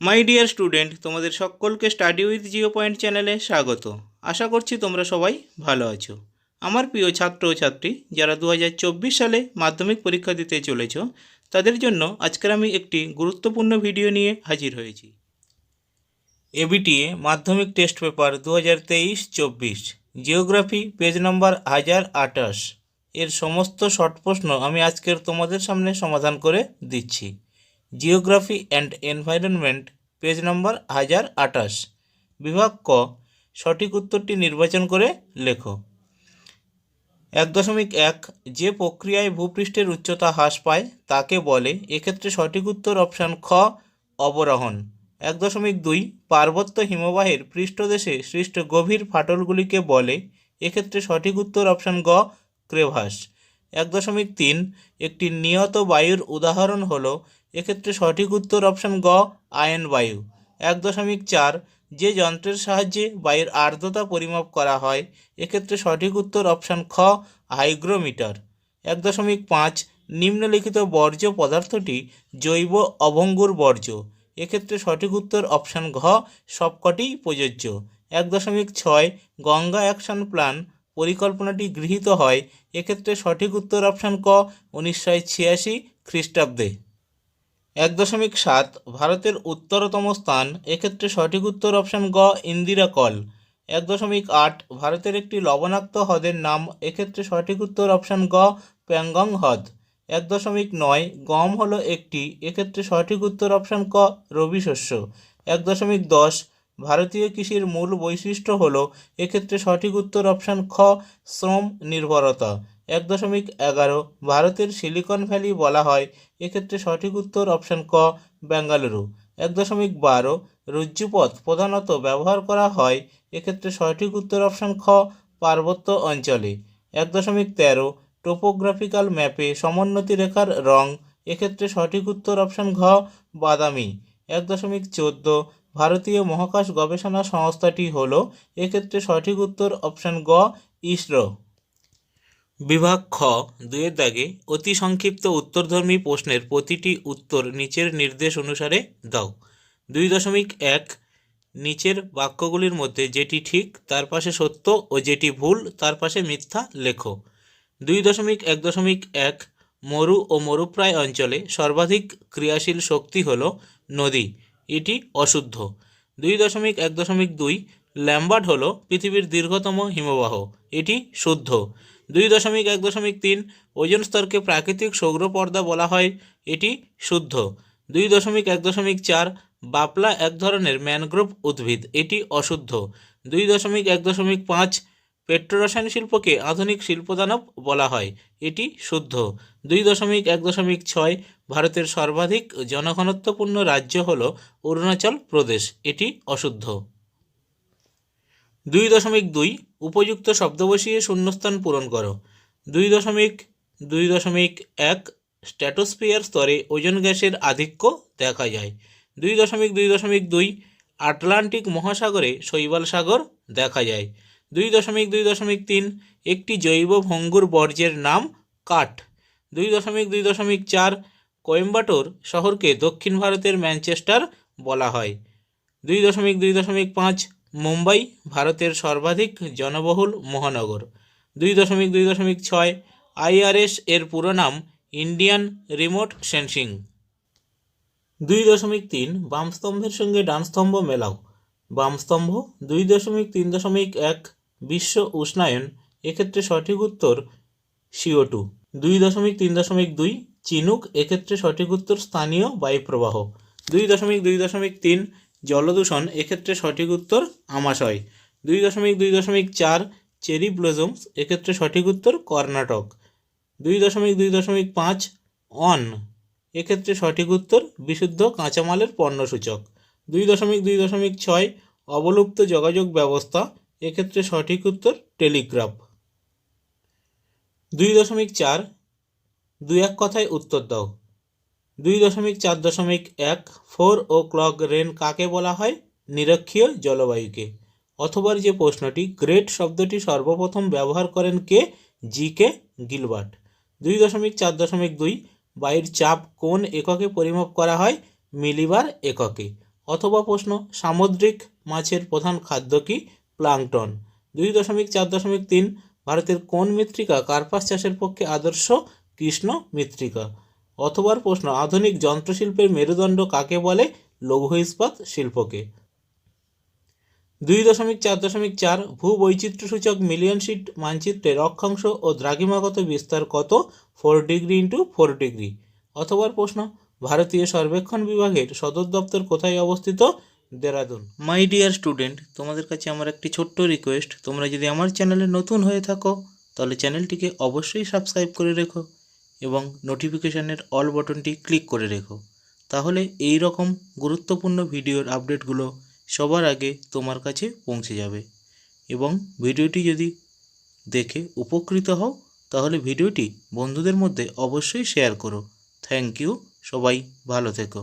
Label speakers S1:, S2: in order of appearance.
S1: My dear student, তোমাদের সকলকে study with Jio point চ্যানেলে স্বাগত। আশা করছি তোমরা সবাই ভালো আছো। আমার প্রিয় ছাত্র ও ছাত্রী যারা 2024 সালে মাধ্যমিক পরীক্ষা দিতে চলেছ, তাদের জন্য আজকের আমি একটি গুরুত্বপূর্ণ ভিডিও নিয়ে হাজির হয়েছি। এবিটিএ মাধ্যমিক টেস্ট পেপার 2023-24 জিওগ্রাফি পেজ নম্বর 1028 এর সমস্ত শর্ট প্রশ্ন আমি আজকের তোমাদের সামনে সমাধান করে দিচ্ছি। জিওগ্রাফি অ্যান্ড এনভায়রনমেন্ট পেজ নম্বর 1028, বিভাগ ক। সঠিক উত্তরটি নির্বাচন করে লেখো। 1.1 যে প্রক্রিয়ায় ভূপৃষ্ঠের উচ্চতা হ্রাস পায় তাকে বলে, এক্ষেত্রে সঠিক উত্তর অপশান খ অবরোহণ। 1.2 পার্বত্য হিমবাহের পৃষ্ঠদেশে সৃষ্ট গভীর ফাটলগুলিকে বলে, এক্ষেত্রে সঠিক উত্তর অপশান গ ক্রেভাস। 1.3 একটি নিয়ত বায়ুর উদাহরণ হলো, এক্ষেত্রে সঠিক উত্তর অপশান গ আয়ন বায়ু। 1.4 যে যন্ত্রের সাহায্যে বায়ুর আর্দ্রতা পরিমাপ করা হয়, এক্ষেত্রে সঠিক উত্তর অপশান খ হাইগ্রোমিটার। 1.5 নিম্নলিখিত বর্জ্য পদার্থটি জৈব অভঙ্গুর বর্জ্য, এক্ষেত্রে সঠিক উত্তর অপশান ঘ সবকটিই প্রযোজ্য। 1.6 গঙ্গা অ্যাকশন প্ল্যান পরিকল্পনাটি গৃহীত হয়, এক্ষেত্রে সঠিক উত্তর অপশান ক 1986 খ্রিস্টাব্দে। 1.7 ভারতের উত্তরতম স্থান, এক্ষেত্রে সঠিক উত্তর অপশান গ ইন্দিরা কল। 1.8 ভারতের একটি লবণাক্ত হ্রদের নাম, এক্ষেত্রে সঠিক উত্তর অপশান গ প্যাংগং হ্রদ। 1.9 গম হলো একটি, এক্ষেত্রে সঠিক উত্তর অপশান ক রবি শস্য। 1.10 ভারতীয় কৃষির মূল বৈশিষ্ট্য হলো, এক্ষেত্রে সঠিক উত্তর অপশান খ শ্রম নির্ভরতা। 1.11 ভারতের সিলিকন ভ্যালি বলা হয়, এক্ষেত্রে সঠিক উত্তর অপশান ক বেঙ্গালুরু। 1.12 রজ্জুপথ প্রধানত ব্যবহার করা হয়, এক্ষেত্রে সঠিক উত্তর অপশান খ পার্বত্য অঞ্চলে। 1.13 টোপোগ্রাফিক্যাল ম্যাপে সমোন্নতি রেখার রং, এক্ষেত্রে সঠিক উত্তর অপশান ঘ বাদামি। 1.14 ভারতীয় মহাকাশ গবেষণা সংস্থাটি হল, এক্ষেত্রে সঠিক উত্তর অপশান গ ইসরো। বিভাগ খ 2 দাগে অতি সংক্ষিপ্ত উত্তরধর্মী প্রশ্নের প্রতিটি উত্তর নিচের নির্দেশ অনুসারে দাও। 2.1 নিচের বাক্যগুলির মধ্যে যেটি ঠিক তার পাশে সত্য ও যেটি ভুল তার পাশে মিথ্যা লেখো। 2.1.1 মরু ও মরুপ্রায় অঞ্চলে সর্বাধিক ক্রিয়াশীল শক্তি হল নদী, এটি অশুদ্ধ। 2.1.2 ল্যাম্বার্ট হল পৃথিবীর দীর্ঘতম হিমবাহ, এটি শুদ্ধ। 2.1.3 ওজোন স্তরকে প্রাকৃতিক সৌর পর্দা বলা হয়, এটি শুদ্ধ। 2.1.4 বাপলা এক ধরনের ম্যানগ্রোভ উদ্ভিদ, এটি অশুদ্ধ। 2.1.5 পেট্রোরসায়ন শিল্পকে আধুনিক শিল্পদানব বলা হয়, এটি শুদ্ধ। 2.1.6 ভারতের সর্বাধিক জনঘনত্বপূর্ণ রাজ্য হল অরুণাচল প্রদেশ, এটি অশুদ্ধ। 2.2 উপযুক্ত শব্দ বসিয়ে শূন্যস্থান পূরণ করো। 2.2.1 স্ট্র্যাটোস্ফিয়ার স্তরে ওজোন গ্যাসের আধিক্য দেখা যায়। 2.2.2 আটলান্টিক মহাসাগরে শৈবাল সাগর দেখা যায়। 2.2.3 একটি জৈব ভঙ্গুর বর্জ্যের নাম কাঠ। 2.2.4 কোয়েম্বাটোর শহরকে দক্ষিণ ভারতের ম্যানচেস্টার বলা হয়। 2.2.5 মুম্বাই ভারতের সর্বাধিক জনবহুল মহানগর। 2.2.6 IRS এর পুরো নাম ইন্ডিয়ান রিমোট সেন্সিং। 2.3 বামস্তম্ভের সঙ্গে ডান স্তম্ভ মেলাও। বামস্তম্ভ। 2.3.1 বিশ্ব উষ্ণায়ন, এক্ষেত্রে সঠিক উত্তর CO2। 2.3.2 চিনুক, এক্ষেত্রে সঠিক উত্তর স্থানীয় বায়ুপ্রবাহ। 2.2.3 জলদূষণ, এক্ষেত্রে সঠিক উত্তর আমাশয়। 2.2.4 চেরি ব্লজমস, এক্ষেত্রে সঠিক উত্তর কর্ণাটক। 2.2.5 অন, এক্ষেত্রে সঠিক উত্তর বিশুদ্ধ কাঁচামালের পণ্যসূচক। 2.2.6 অবলুপ্ত যোগাযোগ ব্যবস্থা, এক্ষেত্রে সঠিক উত্তর টেলিগ্রাফ। 2.4 2-1 কথায় উত্তর দাও। 2.4.1 4 o'clock রেন কাকে বলা হয়? নিরক্ষীয় জলবায়ুকে। অথবা যে প্রশ্নটি গ্রেট শব্দটি সর্বপ্রথম ব্যবহার করেন কে? GK Gilbert. 2.4.2 বায়ুর চাপ কোন এককে পরিমাপ করা হয়? মিলিবার এককে। অথবা প্রশ্ন সামুদ্রিক মাছের প্রধান খাদ্য কি? প্লাঙ্কটন। 2.4.3 ভারতের কোন মৃত্তিকা কার্পাস চাষের পক্ষে আদর্শ? কৃষ্ণ মৃত্তিকা। অথবা প্রশ্ন আধুনিক যন্ত্রশিল্পের মেরুদণ্ড কাকে বলে? লৌহ ইস্পাত শিল্পকে। 2.4.4 ভূবৈচিত্র্যসূচক মিলিয়ন শিট মানচিত্রের অক্ষাংশ ও দ্রাঘিমাগত বিস্তার কত? 4 ডিগ্রি ইন্টু 4 ডিগ্রি। অথবা প্রশ্ন ভারতীয় সর্বেক্ষণ বিভাগের সদর দপ্তর কোথায় অবস্থিত? দেরাদুন। মাই ডিয়ার স্টুডেন্ট, তোমাদের কাছে আমার একটি ছোট্ট রিকোয়েস্ট, তোমরা যদি আমার চ্যানেলে নতুন হয়ে থাকো তাহলে চ্যানেলটিকে অবশ্যই সাবস্ক্রাইব করে রেখো এবং নোটিফিকেশানের অল বাটনটি ক্লিক করে রেখো। তাহলে এই রকম গুরুত্বপূর্ণ ভিডিওর আপডেটগুলো সবার আগে তোমার কাছে পৌঁছে যাবে। এবং ভিডিওটি যদি দেখে উপকৃত হও তাহলে ভিডিওটি বন্ধুদের মধ্যে অবশ্যই শেয়ার করো। থ্যাংক ইউ, সবাই ভালো থেকো।